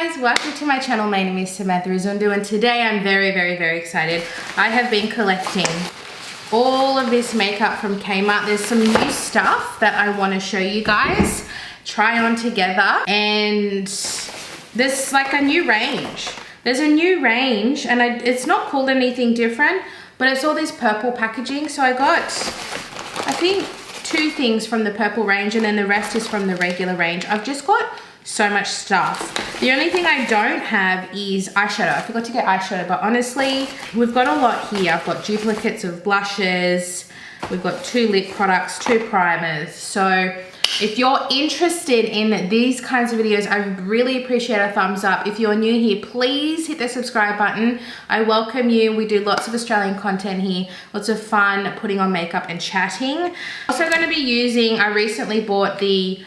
guys, welcome to my channel. My name is Samantha Izundu and today I'm very excited. I have been collecting all of this makeup from Kmart. There's some new stuff that I want to show you guys, try on together, and there's like a new range. There's a new range and it's not called anything different, but it's all this purple packaging. So I got, I think, 2 things from the purple range and then the rest is from the regular range. I've just got so much stuff. The only thing I don't have is eyeshadow. I forgot to get eyeshadow, but honestly, we've got a lot here. I've got duplicates of blushes. We've got 2 lip products, 2 primers. So if you're interested in these kinds of videos, I really appreciate a thumbs up. If you're new here, please hit the subscribe button. I welcome you. We do lots of Australian content here. Lots of fun putting on makeup and chatting. Also going to be using, I recently bought the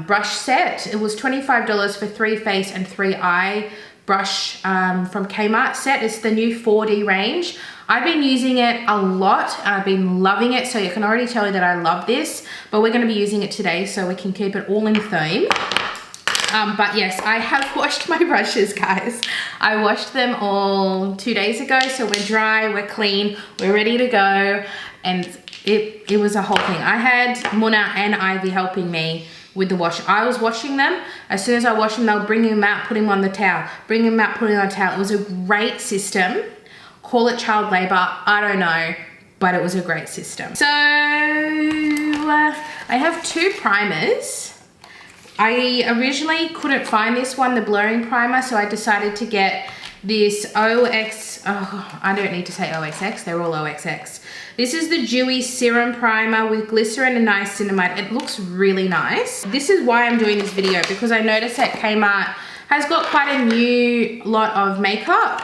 brush set. It was $25 for 3 face and 3 eye brush from KMART set. It's the new 4D range. I've been using it a lot and I've been loving it, so you can already tell you that I love this, but we're going to be using it today so we can keep it all in theme. But yes, I have washed my brushes, guys. I washed them all 2 days ago, so we're dry, we're clean, we're ready to go, and it was a whole thing. I had Muna and Ivy helping me with the wash. I was washing them. As soon as I wash them, they'll bring them out, put them on the towel, bring them out, put them on the towel. It was a great system. Call it child labor, I don't know, but it was a great system. So I have 2 primers. I originally couldn't find this one, the blurring primer, so I decided to get this OXX, I don't need to say OXX, they're all OXX. This is the Dewy Serum Primer with glycerin and niacinamide. It looks really nice. This is why I'm doing this video, because I noticed that Kmart has got quite a new lot of makeup.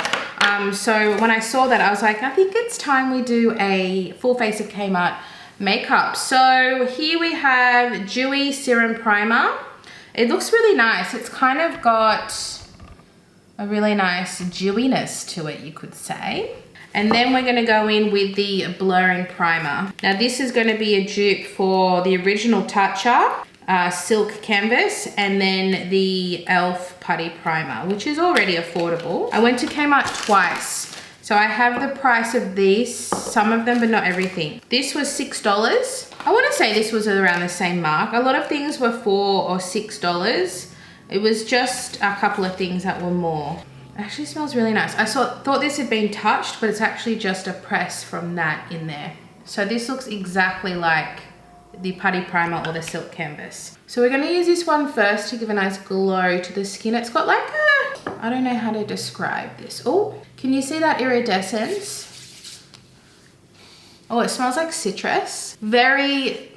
So when I saw that, I was like, I think it's time we do a full face of Kmart makeup. So here we have Dewy Serum Primer. It looks really nice. It's kind of got a really nice dewiness to it, you could say. And then we're gonna go in with the blurring primer. Now this is gonna be a dupe for the original Toucher, Silk Canvas, and then the e.l.f. Putty Primer, which is already affordable. I went to Kmart twice, so I have the price of these, some of them, but not everything. This was $6. I wanna say this was around the same mark. A lot of things were $4 or $6. It was just a couple of things that were more. It actually smells really nice. I thought this had been touched, but it's actually just a press from that in there. So this looks exactly like the Putty Primer or the Silk Canvas. So we're gonna use this one first to give a nice glow to the skin. It's got like a, I don't know how to describe this. Oh, can you see that iridescence? Oh, it smells like citrus. It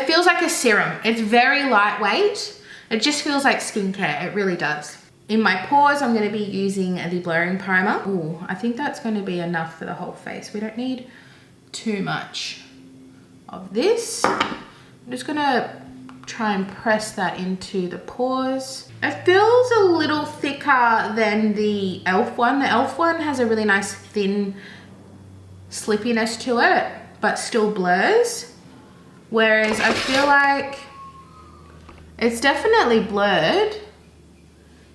feels like a serum. It's very lightweight. It just feels like skincare, it really does. In my pores, I'm gonna be using the blurring primer. Oh, I think that's gonna be enough for the whole face. We don't need too much of this. I'm just gonna try and press that into the pores. It feels a little thicker than the e.l.f. one. The e.l.f. one has a really nice thin slippiness to it, but still blurs. Whereas I feel like it's definitely blurred,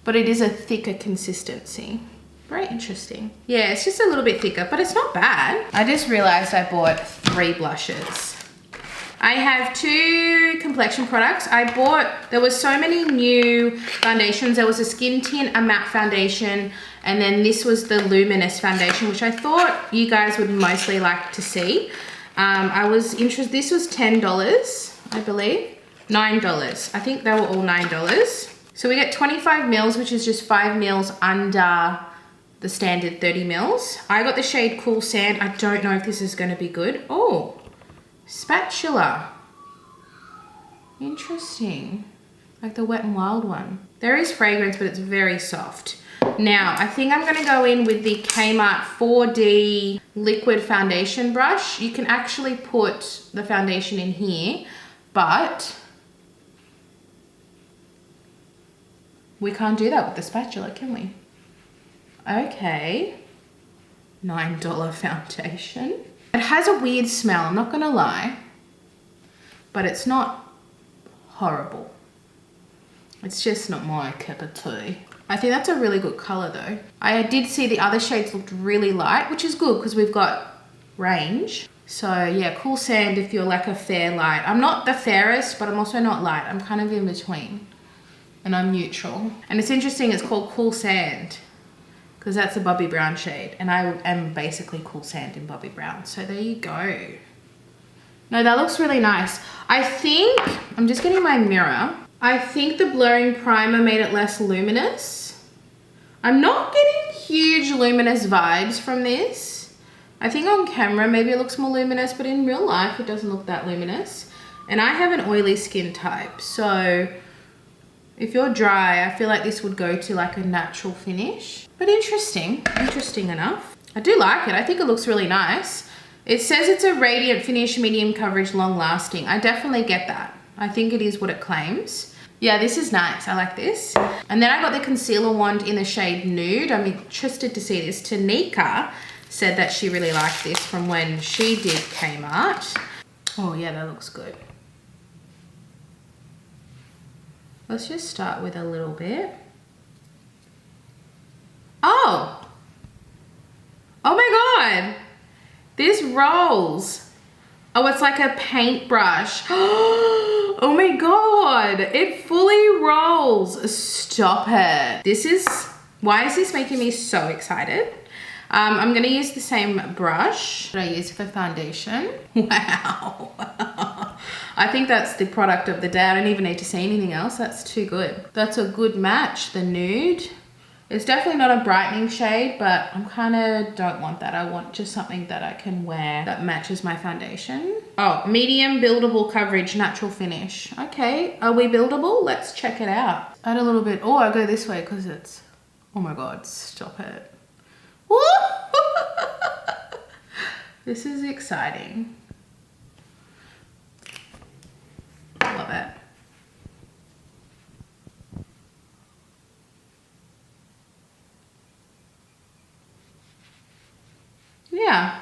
but it is a thicker consistency. Very interesting. Yeah, it's just a little bit thicker, but it's not bad. I just realized I bought 3 blushes. I have 2 complexion products. There was so many new foundations. There was a skin tint, a matte foundation, and then this was the luminous foundation, which I thought you guys would mostly like to see. I was interested, this was $10, I believe. $9. I think they were all $9. So we get 25 mils, which is just 5 mils under the standard 30 mils. I got the shade Cool Sand. I don't know if this is gonna be good. Oh, spatula. Interesting. Like the Wet n Wild one. There is fragrance, but it's very soft. Now, I think I'm gonna go in with the Kmart 4D liquid foundation brush. You can actually put the foundation in here, but we can't do that with the spatula, can we? Okay. $9 foundation. It has a weird smell, I'm not gonna lie, but it's not horrible. It's just not my cup of tea. I think that's a really good color though. I did see the other shades looked really light, which is good because we've got range. So yeah, cool sand if you're like a fair light. I'm not the fairest, but I'm also not light. I'm kind of in between and I'm neutral. And it's interesting, it's called cool sand because that's a Bobbi Brown shade and I am basically cool sand in Bobbi Brown. So there you go. No, that looks really nice. I think, I'm just getting my mirror. I think the blurring primer made it less luminous. I'm not getting huge luminous vibes from this. I think on camera maybe it looks more luminous, but in real life it doesn't look that luminous. And I have an oily skin type, so if you're dry, I feel like this would go to like a natural finish. But interesting enough. I do like it, I think it looks really nice. It says it's a radiant finish, medium coverage, long lasting. I definitely get that. I think it is what it claims. Yeah, this is nice. I like this. And then I got the concealer wand in the shade Nude. I'm interested to see this. Tanika said that she really liked this from when she did KMART. Oh yeah, that looks good. Let's just start with a little bit. Oh! Oh my God! This rolls. Oh, it's like a paintbrush. Oh my God, it fully rolls. Stop it. Why is this making me so excited? I'm gonna use the same brush that I use for foundation. Wow. I think that's the product of the day. I don't even need to see anything else. That's too good. That's a good match, the Nude. It's definitely not a brightening shade, but I'm kind of don't want that. I want just something that I can wear that matches my foundation. Oh, medium buildable coverage, natural finish. Okay, are we buildable? Let's check it out. Add a little bit. Oh, I go this way because it's, oh my God, stop it. Woo! This is exciting. Love it. Yeah,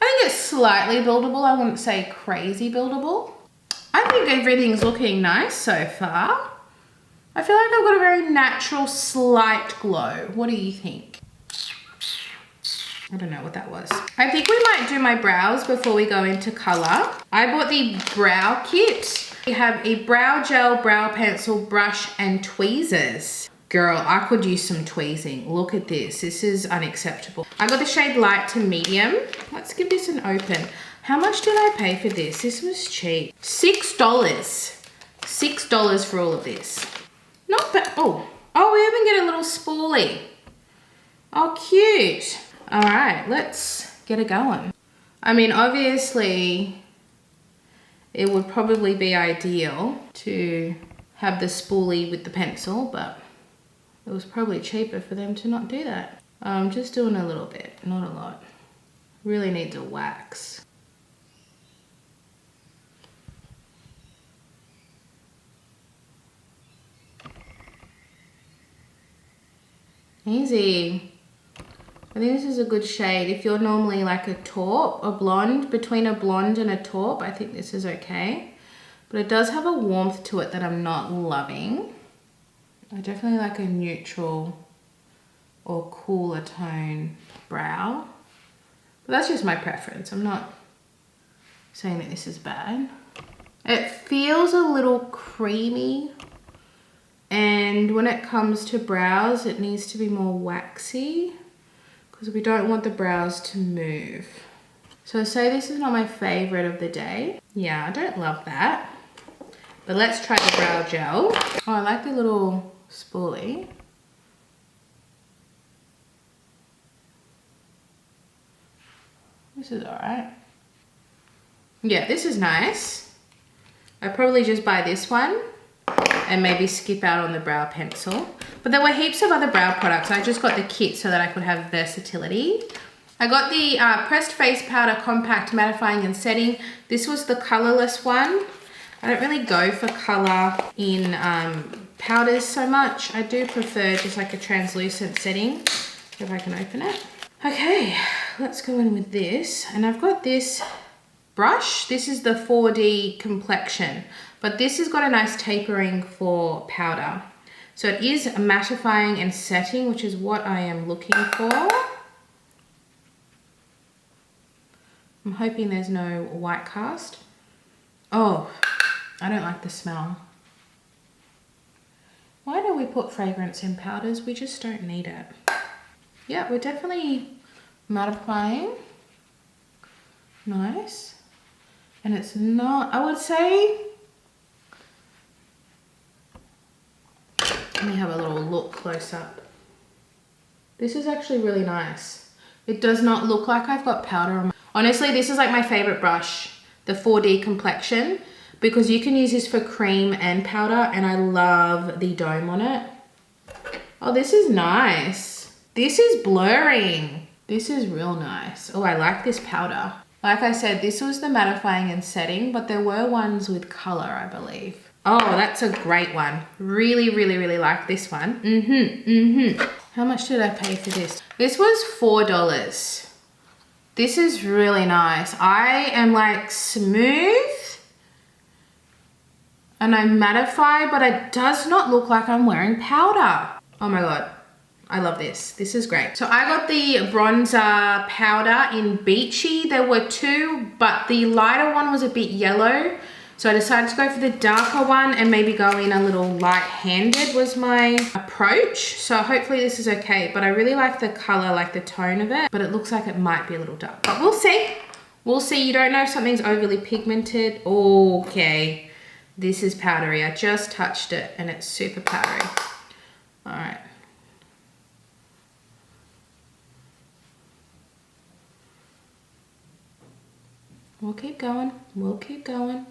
I think it's slightly buildable. I wouldn't say crazy buildable. I think everything's looking nice so far. I feel like I've got a very natural slight glow. What do you think? I don't know what that was. I think we might do my brows before we go into color. I bought the brow kit. We have a brow gel, brow pencil, brush, and tweezers. Girl, I could use some tweezing. Look at this. This is unacceptable. I got the shade light to medium. Let's give this an open. How much did I pay for this? This was cheap. $6. $6 for all of this. Not bad. Oh, we even get a little spoolie. Oh, cute. All right, let's get it going. I mean, obviously, it would probably be ideal to have the spoolie with the pencil, but it was probably cheaper for them to not do that. I'm just doing a little bit, not a lot. Really need to wax. Easy. I think this is a good shade. If you're normally like a taupe, a blonde, between a blonde and a taupe, I think this is okay. But it does have a warmth to it that I'm not loving. I definitely like a neutral or cooler tone brow. But that's just my preference. I'm not saying that this is bad. It feels a little creamy. And when it comes to brows, it needs to be more waxy because we don't want the brows to move. So say this is not my favorite of the day. Yeah, I don't love that. But let's try the brow gel. Oh, I like the little spoolie. This is all right. Yeah, this is nice. I'd probably just buy this one and maybe skip out on the brow pencil. But there were heaps of other brow products. I just got the kit so that I could have versatility. I got the Pressed Face Powder Compact Mattifying and Setting. This was the colorless one. I don't really go for color in powders so much. I do prefer just like a translucent setting, if I can open it. Okay, let's go in with this. And I've got this brush. This is the 4D Complexion But this has got a nice tapering for powder. So it is mattifying and setting, which is what I am looking for. I'm hoping there's no white cast. Oh, I don't like the smell. Why do we put fragrance in powders? We just don't need it. Yeah, we're definitely mattifying. Nice. And it's not, I would say, let me have a little look close up. This is actually really nice. It does not look like I've got powder on my, honestly, this is like my favorite brush, the 4D complexion, because you can use this for cream and powder, and I love the dome on it. Oh, this is nice. This is blurring. This is real nice. Oh, I like this powder. Like I said, this was the mattifying and setting, but there were ones with color, I believe. Oh, that's a great one. Really, really, really like this one. How much did I pay for this? This was $4. This is really nice. I am like smooth and I mattify, but it does not look like I'm wearing powder. Oh my God. I love this. This is great. So I got the bronzer powder in Beachy. There were two, but the lighter one was a bit yellow. So I decided to go for the darker one and maybe go in a little light-handed was my approach. So hopefully this is okay, but I really like the color, like the tone of it, but it looks like it might be a little dark, but we'll see. We'll see. You don't know if something's overly pigmented. Okay. This is powdery. I just touched it and it's super powdery. All right. We'll keep going. We'll keep going.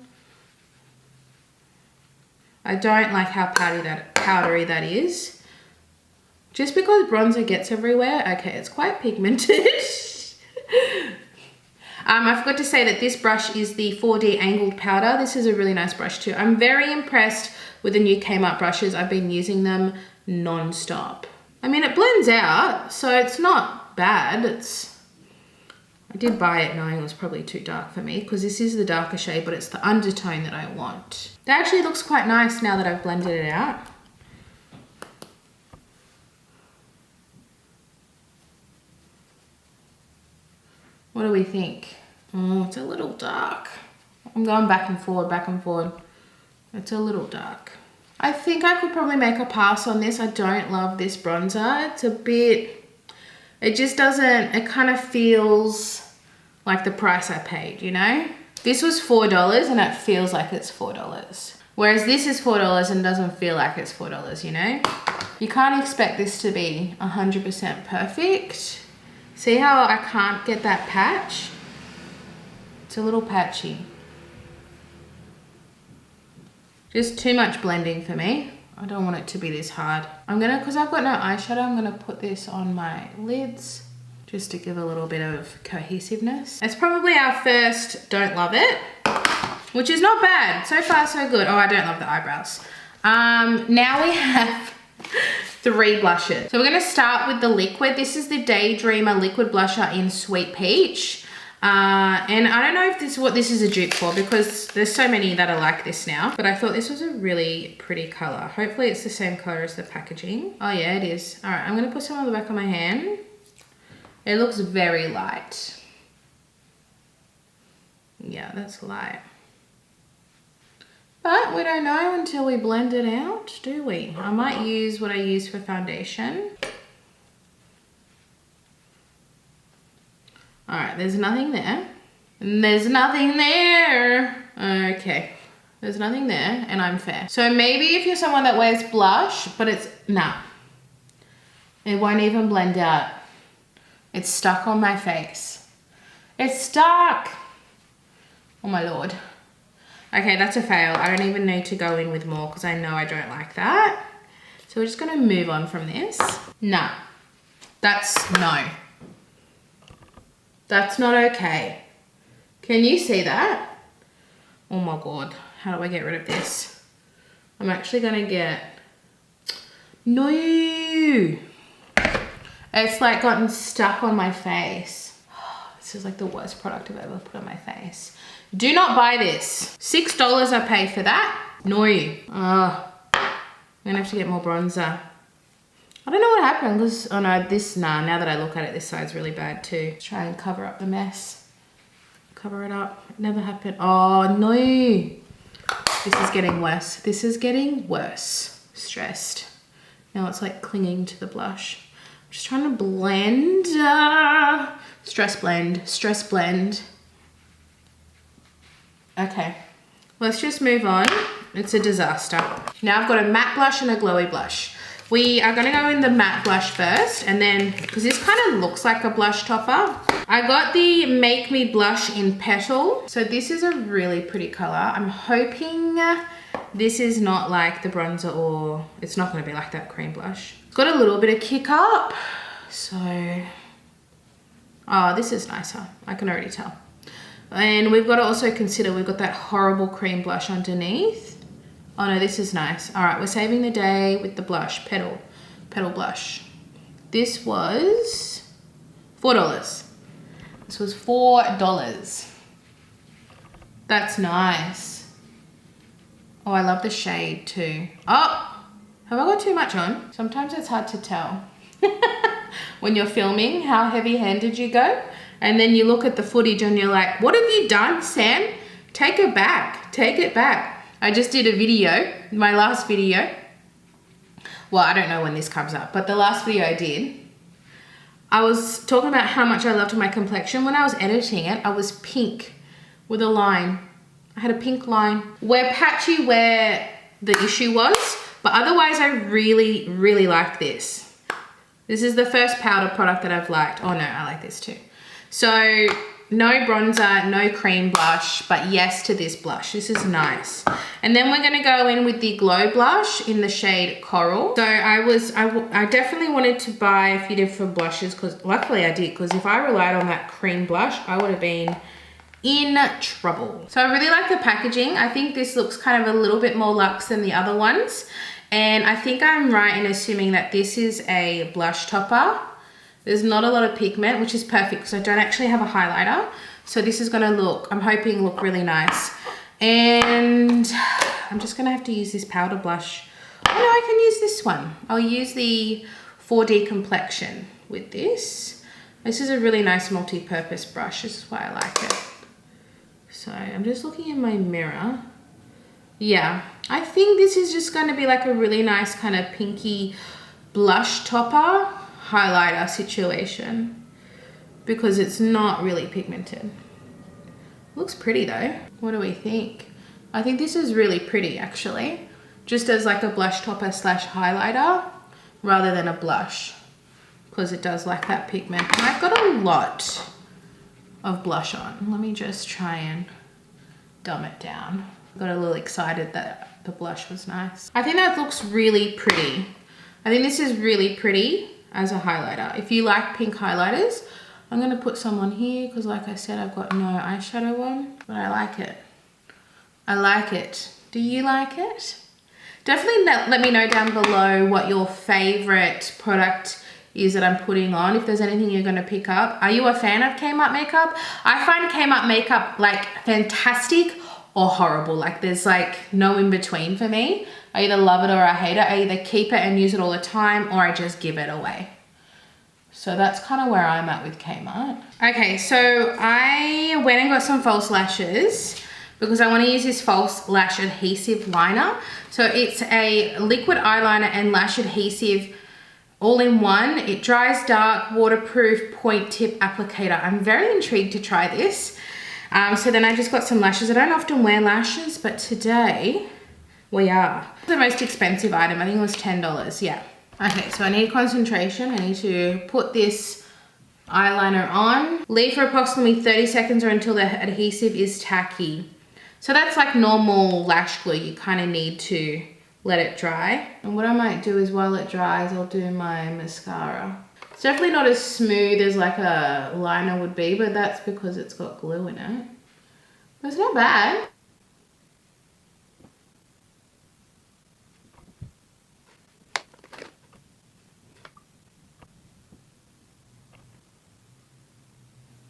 I don't like how powdery that is. Just because bronzer gets everywhere. Okay, it's quite pigmented. I forgot to say that this brush is the 4D angled powder. This is a really nice brush too. I'm very impressed with the new KMART brushes. I've been using them non-stop. I mean, it blends out, so it's not bad. I did buy it knowing it was probably too dark for me because this is the darker shade, but it's the undertone that I want. That actually looks quite nice now that I've blended it out. What do we think? Oh, it's a little dark. I'm going back and forward, back and forward. It's a little dark. I think I could probably make a pass on this. I don't love this bronzer. It's a bit, it just doesn't, it kind of feels like the price I paid, you know? This was $4 and it feels like it's $4. Whereas this is $4 and doesn't feel like it's $4, you know? You can't expect this to be 100% perfect. See how I can't get that patch? It's a little patchy. Just too much blending for me. I don't want it to be this hard. I'm gonna, because I've got no eyeshadow, I'm gonna put this on my lids just to give a little bit of cohesiveness. It's probably our first don't love it, which is not bad. So far, so good. Oh, I don't love the eyebrows. Now we have 3 blushes. So we're gonna start with the liquid. This is the Daydreamer liquid blusher in Sweet Peach. And I don't know if what this is a dupe for because there's so many that are like this now, but I thought this was a really pretty color. Hopefully it's the same color as the packaging. Oh yeah, it is. All right, I'm gonna put some on the back of my hand. It looks very light. Yeah, that's light. But we don't know until we blend it out, do we? I might use what I use for foundation. All right, there's nothing there. And there's nothing there. Okay, there's nothing there and I'm fair. So maybe if you're someone that wears blush, but it's, nah. It won't even blend out. It's stuck on my face. It's stuck. Oh my Lord. Okay, that's a fail. I don't even need to go in with more because I know I don't like that. So we're just gonna move on from this. No, that's no. That's not okay. Can you see that? Oh my God, how do I get rid of this? I'm actually gonna get, no. It's like gotten stuck on my face. This is like the worst product I've ever put on my face. Do not buy this. $6 I paid for that. No. Oh, I'm gonna have to get more bronzer. I don't know what happened because, oh no, now that I look at it, this side's really bad too. Let's try and cover up the mess. Cover it up. It never happened. Oh no. This is getting worse. This is getting worse. Stressed. Now it's like clinging to the blush. I'm just trying to blend. Stress blend. Stress blend. Okay. Let's just move on. It's a disaster. Now I've got a matte blush and a glowy blush. We are gonna go in the matte blush first, and then, because this kind of looks like a blush topper. I got the Make Me Blush in Petal. So this is a really pretty color. I'm hoping this is not like the bronzer, or it's not gonna be like that cream blush. It's got a little bit of kick up. So, oh, this is nicer. I can already tell. And we've got to also consider, we've got that horrible cream blush underneath. Oh no, this is nice. All right, we're saving the day with the blush, Petal blush. This was $4. This was $4. That's nice. Oh, I love the shade too. Oh, have I got too much on? Sometimes it's hard to tell when you're filming how heavy-handed you go. And then you look at the footage and you're like, what have you done, Sam? Take it back, take it back. I just did a video, my last video. Well, I don't know when this comes up, but the last video I did, I was talking about how much I loved my complexion. When I was editing it, I was pink with a line. I had a pink line. We're patchy where the issue was, but otherwise I really, really like this. This is the first powder product that I've liked. Oh no, I like this too. So no bronzer, no cream blush, but yes to this blush. This is nice. And then we're gonna go in with the glow blush in the shade Coral. So I definitely wanted to buy a few different blushes, because luckily I did, because if I relied on that cream blush, I would have been in trouble. So I really like the packaging. I think this looks kind of a little bit more luxe than the other ones. And I think I'm right in assuming that this is a blush topper. There's not a lot of pigment, which is perfect because I don't actually have a highlighter. So this is gonna look, I'm hoping, look really nice. And I'm just gonna have to use this powder blush. Oh no, I can use this one. I'll use the 4D Complexion with this. This is a really nice multi-purpose brush. This is why I like it. So I'm just looking in my mirror. Yeah, I think this is just gonna be like a really nice kind of pinky blush topper highlighter situation, because it's not really pigmented. Looks pretty though. What do we think? I think this is really pretty actually, just as like a blush topper slash highlighter rather than a blush, because it does like that pigment. And I've got a lot of blush on. Let me just try and dumb it down. Got a little excited that the blush was nice. I think that looks really pretty. I think this is really pretty as a highlighter. If you like pink highlighters, I'm gonna put some on here because like I said, I've got no eyeshadow on, but I like it. I like it. Do you like it? Definitely let me know down below what your favorite product is that I'm putting on, if there's anything you're gonna pick up. Are you a fan of KMART makeup? I find KMART makeup like fantastic or horrible. Like there's like no in between for me. I either love it or I hate it. I either keep it and use it all the time, or I just give it away. So that's kind of where I'm at with KMART. Okay, so I went and got some false lashes because I want to use this false lash adhesive liner. So it's a liquid eyeliner and lash adhesive all in one. It dries dark, waterproof point tip applicator. I'm very intrigued to try this. So then I just got some lashes. I don't often wear lashes, but today we are. The most expensive item, I think it was $10, yeah. Okay, so I need concentration. I need to put this eyeliner on. Leave for approximately 30 seconds or until the adhesive is tacky. So that's like normal lash glue. You kind of need to let it dry. And what I might do is while it dries, I'll do my mascara. It's definitely not as smooth as like a liner would be, but that's because it's got glue in it. But it's not bad.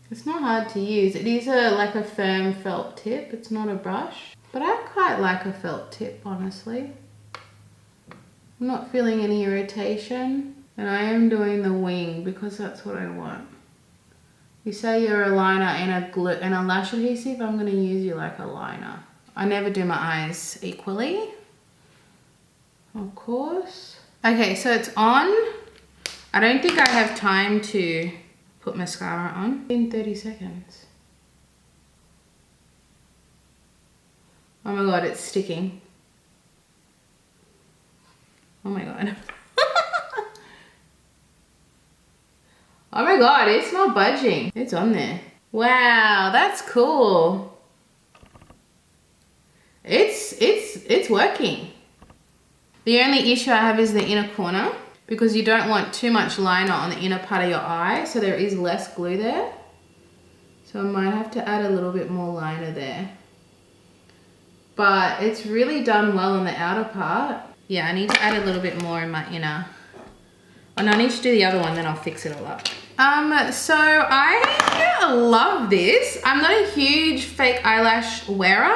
It's not hard to use. It is like a firm felt tip. It's not a brush. But I quite like a felt tip, honestly. I'm not feeling any irritation. And I am doing the wing because that's what I want. You say you're a liner and a lash adhesive, I'm going to use you like a liner. I never do my eyes equally. Of course. Okay, so it's on. I don't think I have time to put mascara on in 30 seconds. Oh my god, it's sticking. Oh my god. Oh my god, it's not budging. It's on there. Wow, that's cool. It's working. The only issue I have is the inner corner because you don't want too much liner on the inner part of your eye, so there is less glue there. So I might have to add a little bit more liner there. But it's really done well on the outer part. Yeah, I need to add a little bit more in my inner. And I need to do the other one, then I'll fix it all up. So I love this. I'm not a huge fake eyelash wearer,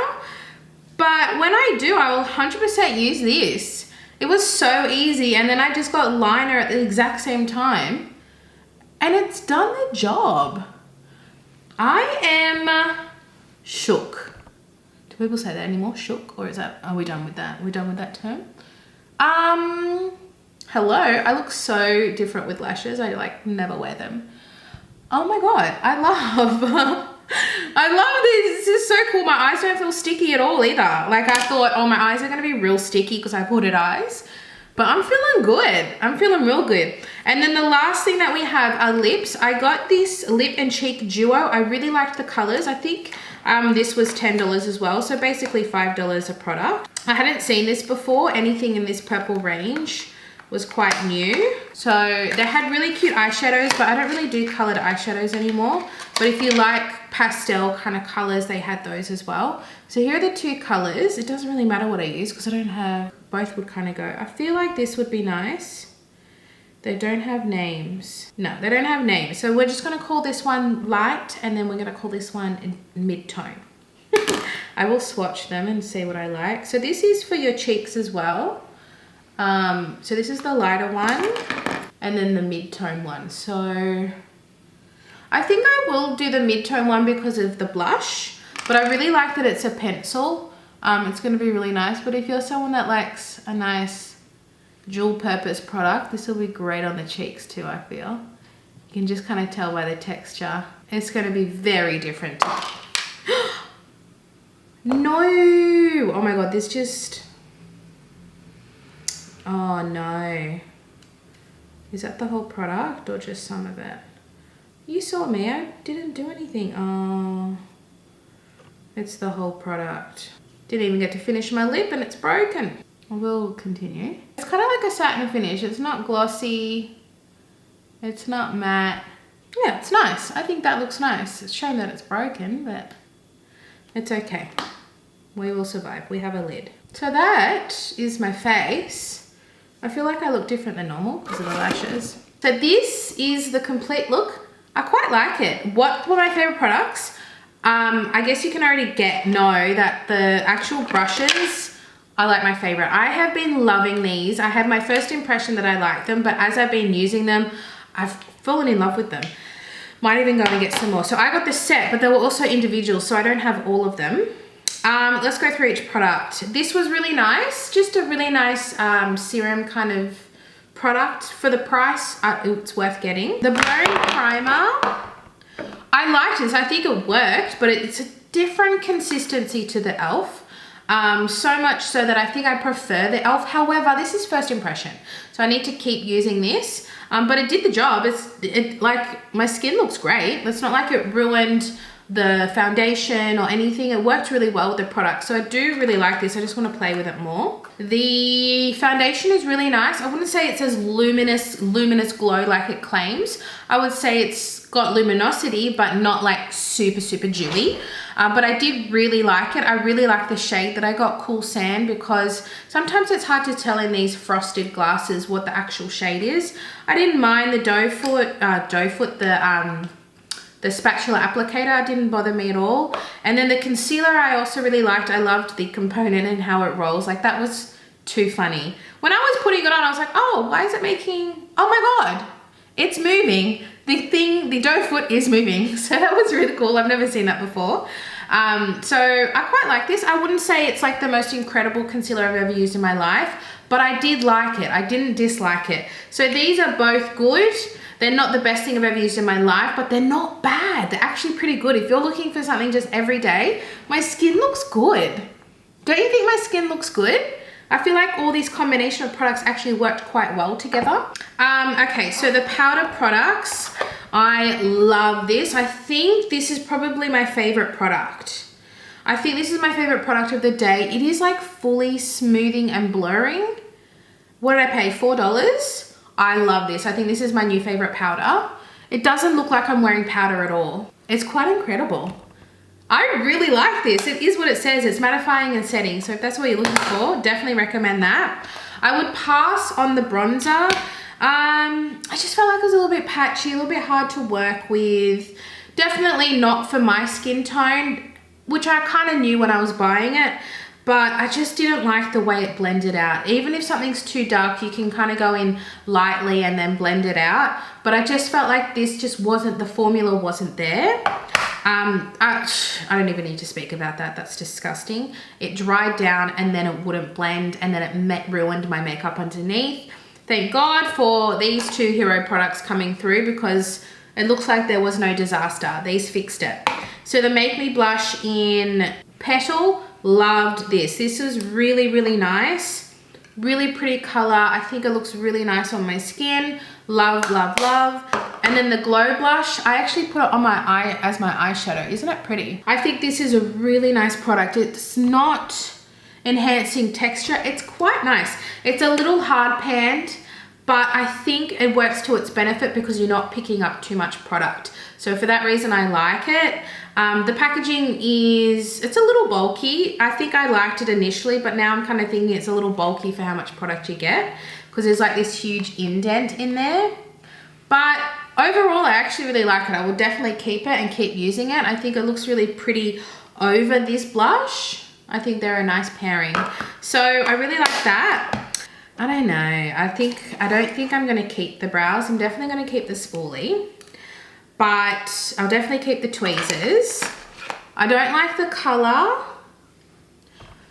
but when I do, I will 100% use this. It was so easy, and then I just got liner at the exact same time, and it's done the job. I am shook. Do people say that anymore? Shook? Or is that, are we done with that? Are we done with that term? Hello, I look so different with lashes. I like never wear them. Oh my god, I love this. This is so cool. My eyes don't feel sticky at all either. Like I thought, oh, my eyes are gonna be real sticky because I have hooded eyes. But I'm feeling good. I'm feeling real good. And then the last thing that we have are lips. I got this lip and cheek duo. I really liked the colors. I think this was $10 as well. So basically $5 a product. I hadn't seen this before. Anything in this purple range was quite new. So they had really cute eyeshadows, but I don't really do colored eyeshadows anymore. But if you like pastel kind of colors, they had those as well. So here are the two colors. It doesn't really matter what I use because I don't have, both would kind of go. I feel like this would be nice. They don't have names. No, they don't have names. So we're just gonna call this one light, and then we're gonna call this one mid-tone. I will swatch them and see what I like. So this is for your cheeks as well. So this is the lighter one and then the mid-tone one. So I think I will do the mid-tone one because of the blush, but I really like that it's a pencil. It's going to be really nice, but if you're someone that likes a nice dual purpose product, this will be great on the cheeks too, I feel. You can just kind of tell by the texture. It's going to be very different. No! Oh my god, this just... Oh no. Is that the whole product or just some of it? You saw me, I didn't do anything. Oh, it's the whole product. Didn't even get to finish my lip and it's broken. I will continue. It's kind of like a satin finish. It's not glossy. It's not matte. Yeah, it's nice. I think that looks nice. It's a shame that it's broken, but it's okay. We will survive. We have a lid. So that is my face. I feel like I look different than normal because of the lashes. So this is the complete look. I quite like it. What were my favorite products? I guess you can already know that the actual brushes are like my favorite. I have been loving these. I had my first impression that I liked them, but as I've been using them, I've fallen in love with them. Might even go and get some more. So I got the set, but they were also individual, so I don't have all of them. Let's go through each product. This was really nice, just a really nice serum kind of product for the price. It's worth getting. The blurring primer, I liked this. I think it worked, but it's a different consistency to the e.l.f. So much so that I think I prefer the e.l.f. However, this is first impression, so I need to keep using this. But it did the job. It like my skin looks great. It's not like it ruined the foundation or anything. It worked really well with the product, so I do really like this. I just want to play with it more. The foundation is really nice. I wouldn't say it's as luminous glow like it claims. I would say it's got luminosity, but not like super dewy. But I did really like it. I really like the shade that I got, Cool Sand, because sometimes it's hard to tell in these frosted glasses what the actual shade is. I didn't mind the doe foot, The spatula applicator didn't bother me at all. And then the concealer I also really liked. I loved the component and how it rolls. Like that was too funny. When I was putting it on, I was like, oh, why is it making, oh my God, it's moving. The doe foot is moving. So that was really cool. I've never seen that before. So I quite like this. I wouldn't say it's like the most incredible concealer I've ever used in my life, but I did like it. I didn't dislike it. So these are both good. They're not the best thing I've ever used in my life, but they're not bad. They're actually pretty good. If you're looking for something just every day, my skin looks good. Don't you think my skin looks good? I feel like all these combination of products actually worked quite well together. Okay, so the powder products, I love this. I think this is probably my favorite product. I think this is my favorite product of the day. It is like fully smoothing and blurring. What did I pay? $4? I love this. I think this is my new favorite powder. It doesn't look like I'm wearing powder at all. It's quite incredible. I really like this. It is what it says. It's mattifying and setting. So if that's what you're looking for, definitely recommend that. I would pass on the bronzer. I just felt like it was a little bit patchy, a little bit hard to work with. Definitely not for my skin tone, which I kind of knew when I was buying it. But I just didn't like the way it blended out. Even if something's too dark, you can kind of go in lightly and then blend it out. But I just felt like this just wasn't, the formula wasn't there. I don't even need to speak about that. That's disgusting. It dried down and then it wouldn't blend, and then it ruined my makeup underneath. Thank God for these two hero products coming through, because it looks like there was no disaster. These fixed it. So the Make Me Blush in Petal, loved this. This is really, really nice. Really pretty color. I think it looks really nice on my skin. Love, love, love. And then the Glow Blush, I actually put it on my eye as my eyeshadow. Isn't it pretty? I think this is a really nice product. It's not enhancing texture. It's quite nice. It's a little hard panned, but I think it works to its benefit because you're not picking up too much product. So for that reason, I like it. The packaging it's a little bulky. I think I liked it initially, but now I'm kind of thinking it's a little bulky for how much product you get, because there's like this huge indent in there. But overall, I actually really like it. I will definitely keep it and keep using it. I think it looks really pretty over this blush. I think they're a nice pairing. So I really like that. I don't know. I don't think I'm going to keep the brows. I'm definitely going to keep the spoolie. But I'll definitely keep the tweezers. I don't like the color.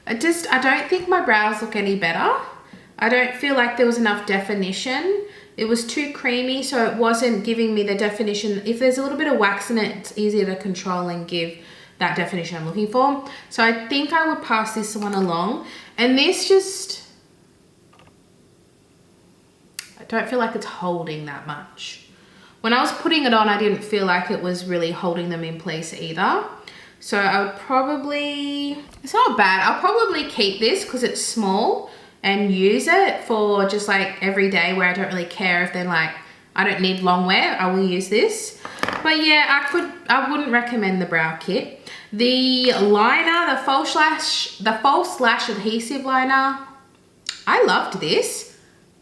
I don't think my brows look any better. I don't feel like there was enough definition. It was too creamy, so it wasn't giving me the definition. If there's a little bit of wax in it, it's easier to control and give that definition I'm looking for. So I think I would pass this one along. And this just, I don't feel like it's holding that much. When I was putting it on, I didn't feel like it was really holding them in place either. So I would probably, it's not bad. I'll probably keep this because it's small and use it for just like every day where I don't really care if they're like, I don't need long wear, I will use this. But yeah, I wouldn't recommend the brow kit. The liner, the false lash adhesive liner, I loved this.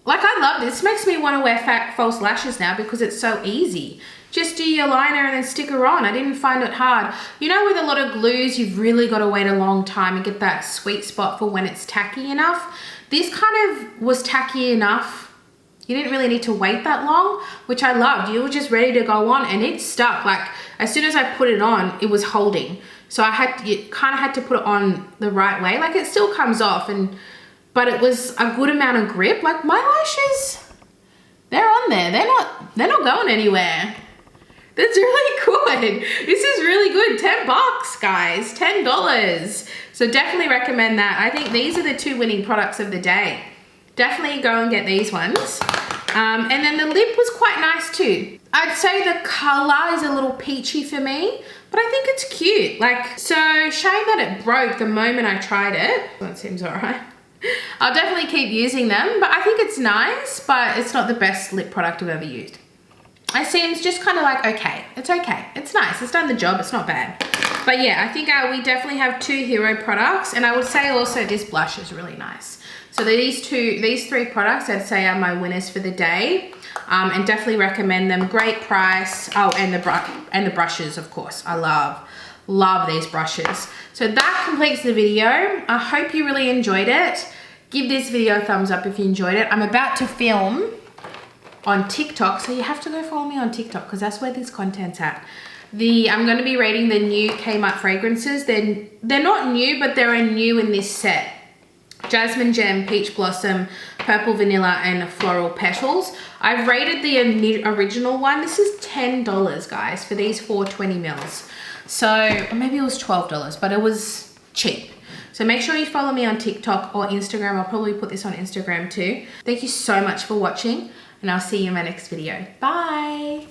Like I love this. This makes me want to wear false lashes now because it's so easy. Just do your liner and then stick her on. I didn't find it hard. You know, with a lot of glues, you've really got to wait a long time and get that sweet spot for when it's tacky enough. This kind of was tacky enough. You didn't really need to wait that long, which I loved. You were just ready to go on and it stuck. Like as soon as I put it on, it was holding. So you kind of had to put it on the right way. Like it still comes off, but it was a good amount of grip. Like my lashes, they're on there. They're not going anywhere. That's really good. This is really good. $10, guys, $10. So definitely recommend that. I think these are the two winning products of the day. Definitely go and get these ones. And then the lip was quite nice too. I'd say the color is a little peachy for me, but I think it's cute. Like, so shame that it broke the moment I tried it. That seems all right. I'll definitely keep using them, but I think it's nice, but it's not the best lip product I've ever used. It seems just kind of like, okay, it's okay. It's nice, it's done the job, it's not bad. But yeah, I think we definitely have two hero products, and I would say also this blush is really nice. So these three products I'd say are my winners for the day, and definitely recommend them. Great price. Oh, and the brushes, of course. I love these brushes. So that completes the video. I hope you really enjoyed it. Give this video a thumbs up if you enjoyed it. I'm about to film on TikTok, so you have to go follow me on TikTok because that's where this content's at. I'm going to be rating the new KMART fragrances. They're not new, but they're new in this set. Jasmine Gem, Peach Blossom, Purple Vanilla, and Floral Petals. I've rated the original one. This is $10, guys, for these 420 mils. So, or maybe it was $12, but it was cheap. So make sure you follow me on TikTok or Instagram. I'll probably put this on Instagram too. Thank you so much for watching, and I'll see you in my next video. Bye.